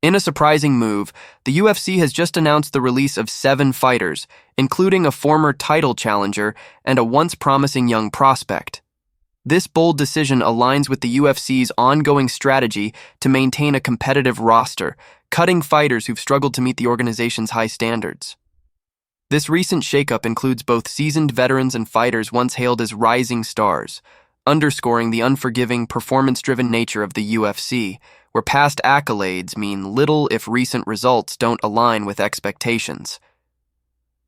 In a surprising move, the UFC has just announced the release of 7 fighters, including a former title challenger and a once promising young prospect. This bold decision aligns with the UFC's ongoing strategy to maintain a competitive roster, cutting fighters who've struggled to meet the organization's high standards. This recent shakeup includes both seasoned veterans and fighters once hailed as rising stars, underscoring the unforgiving, performance-driven nature of the UFC, where past accolades mean little if recent results don't align with expectations.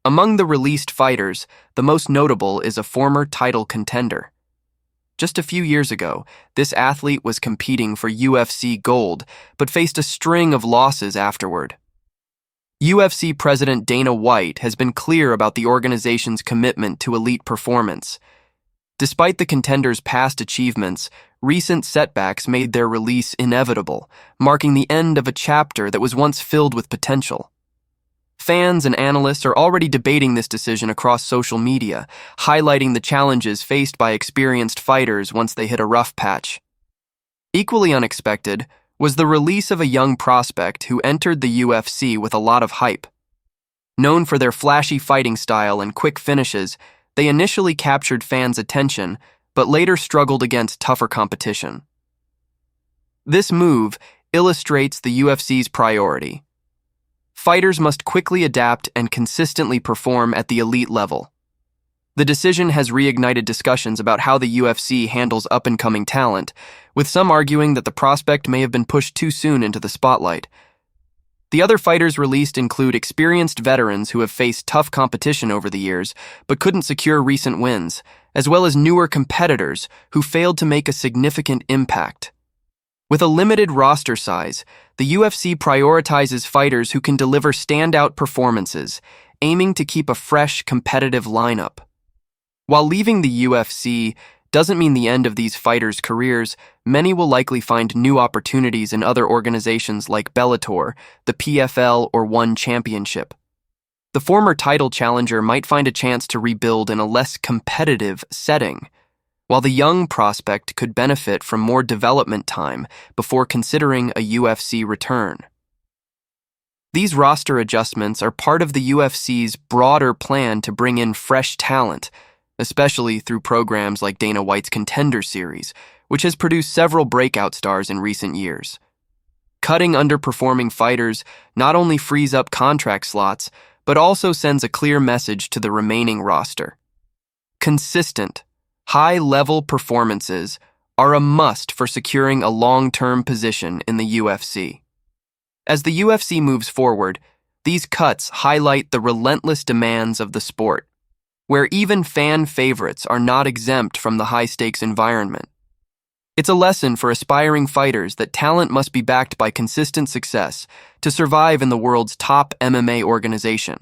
Among the released fighters, the most notable is a former title contender. Just a few years ago, this athlete was competing for UFC gold, but faced a string of losses afterward. UFC President Dana White has been clear about the organization's commitment to elite performance. Despite the contender's past achievements, recent setbacks made their release inevitable, marking the end of a chapter that was once filled with potential. Fans and analysts are already debating this decision across social media, highlighting the challenges faced by experienced fighters once they hit a rough patch. Equally unexpected was the release of a young prospect who entered the UFC with a lot of hype. Known for their flashy fighting style and quick finishes, they initially captured fans' attention, but later struggled against tougher competition. This move illustrates the UFC's priority. Fighters must quickly adapt and consistently perform at the elite level. The decision has reignited discussions about how the UFC handles up-and-coming talent, with some arguing that the prospect may have been pushed too soon into the spotlight. The other fighters released include experienced veterans who have faced tough competition over the years but couldn't secure recent wins, as well as newer competitors who failed to make a significant impact. With a limited roster size, the UFC prioritizes fighters who can deliver standout performances, aiming to keep a fresh, competitive lineup. While leaving the UFC doesn't mean the end of these fighters' careers, many will likely find new opportunities in other organizations like Bellator, the PFL, or One Championship. The former title challenger might find a chance to rebuild in a less competitive setting, while the young prospect could benefit from more development time before considering a UFC return. These roster adjustments are part of the UFC's broader plan to bring in fresh talent, especially through programs like Dana White's Contender Series, which has produced several breakout stars in recent years. Cutting underperforming fighters not only frees up contract slots, but also sends a clear message to the remaining roster. Consistent, high-level performances are a must for securing a long-term position in the UFC. As the UFC moves forward, these cuts highlight the relentless demands of the sport, where even fan favorites are not exempt from the high-stakes environment. It's a lesson for aspiring fighters that talent must be backed by consistent success to survive in the world's top MMA organization.